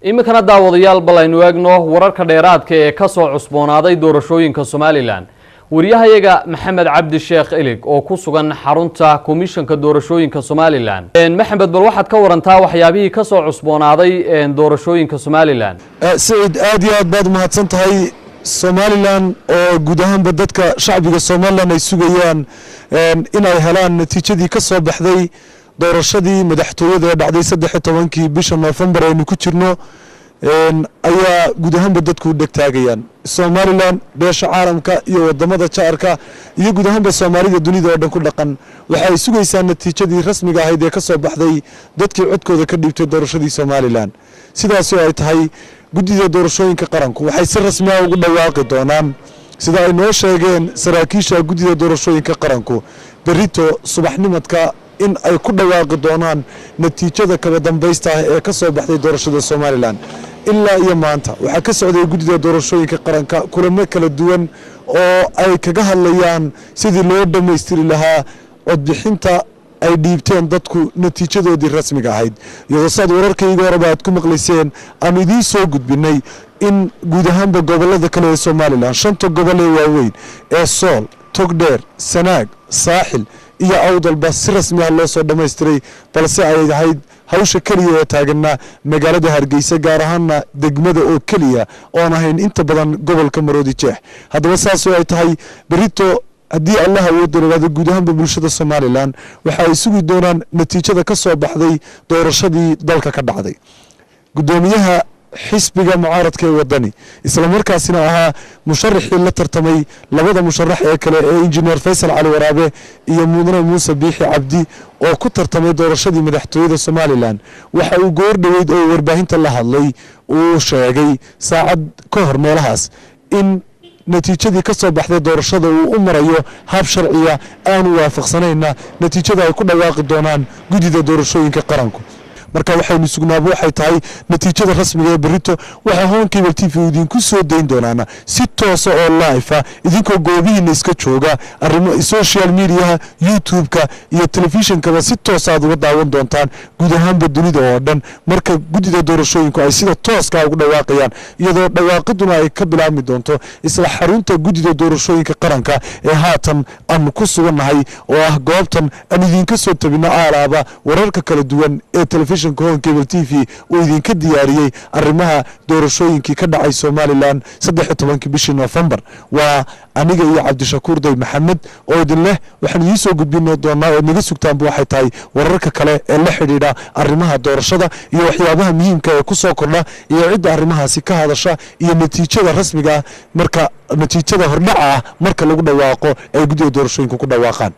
imikana daawadayaal balaynu eegno wararka dheeraadka ee ka soo cusboonaaday doorashooyinka Somaliland wariyahayaga Maxamed Cabdi Sheekh Ilig oo ku sugan xarunta komishanka doorashooyinka Somaliland Maxamed bal waxaad ka warantaa waxyaabihii ka soo cusboonaaday doorashooyinka Somaliland Said aad iyo aad baad mahadsan tahay Somaliland oo guud ahaan dadka shacbiga Somaliland ay sugayaan inay helaan natiijadii ka soo baxday doorashadii madaxtooyada ee dhacday 13 bisha November aynu ku jirno ayaa guud ahaan dadku dhagtaagayaan Somaliland beesha caalamka iyo wadamada jaarka iyo guud ahaan Soomaalida dunida oo dhan ku dhaqan waxay sugaysaa natiijadii rasmiga ahayd ee ka soo baxday dadkii codkooda ka dhibtay doorashadii Somaliland sidaas oo ay tahay guddiga doorashooyinka qaranku waxay si rasmi ah ugu dhawaaqi doonaan sida ay noo sheegeen saraakiisha guddiga doorashooyinka qaranku berito subaxnimadka in ay ku dhawaaqi doonaan natiijada kala dambaysta ee ka soo baxday doorashada Somaliland ilaa iyo maanta waxa ka socday guddiga doorashooyinka qaranka kulamo kala duwan oo ay kaga hadlayaan sidii loo dhameystiri lahaa codbixinta ay dhiibteen dadku natiijadoodii rasmiga ahayd iyadoo sad wararkayga hore baad ku maqlayseen aan idin soo gudbinay in guud ahaan gobolada kale ee Somaliland shanta gobol ee waaweyn ee Sool Togdheer Sanaag Saaxil iyo awdalba si rasmi ah loo soo dhameystiray balse ay ahayd hawsha kaliya ee taaganna magaalada Hargeysa gaar ahaan degmada oo kaliya oo ahayn inta badan gobolka Maroodi Jeex haddaba saas oo ay tahay berito haddii Allah uu doonaado guud ahaan bulshada Somaliland waxa ay sugi doonaan natiijada ka soo baxday doorashadii dalka ka dhacday gudoomiyaha xisbiga mucaaradka ee wadani isla markaasina ahaa musharaxii la tartamay labada musharax ee kale ee injineer Faysal Cali Waraabe iyo Mudane Muuse Biixi Cabdi oo ku tartamay doorashadii madaxtooyada Somaliland waxa uu goor dhaweyd oo warbaahinta la hadlay uu sheegay saacad ka hor meelahaas in natiijadii ka soo baxday doorashada uu u marayo hab sharciya aan waafaqsanayna natiijada ay ku dhawaaqi doonaan guddiga doorashooyinka qaranku marka waxaynu sugnaabo waxay tahay natiijada rasmiga ee berito waxa Home Cable TV idinku soo deyn doonana si toos ah oo live ah idinkoo goobihiina iska jooga arrimo social media YouTube-ka iyo television-ka si toos ah uga daawan doontaan guud ahaan dunida oo dhan marka guddiga doorashooyinku ay sida tooska ah ugu dhawaaqayaan iyadoo dhawaaqiduna ay ka bilaabmi doonto isla xarunta guddiga doorashooyinka qaranka ee haatan aan ku suganahay oo ah goobtan aan idinka soo tabino aalaaba wararka kala duwan ee television Home Cable TV oo idinka diyaariyay arrimaha doorashooyinkii ka dhacay Somaliland 13 bishii November waa aniga iyo Cabdishakuur Day Maxamed oo idin leh waxaan idin soo gudbin doonaa oo naga sugtaan waxay tahay wararka kale ee la xiriira arrimaha doorashada iyo waxyaabaha muhiimka ah ee ku soo kordha iyo cid arrimahaasi ka hadasha iyo natiijada rasmiga marka natiijada hordhaca marka lagu dhawaaqo ay guddiga doorashooyinka ku dhawaaqaan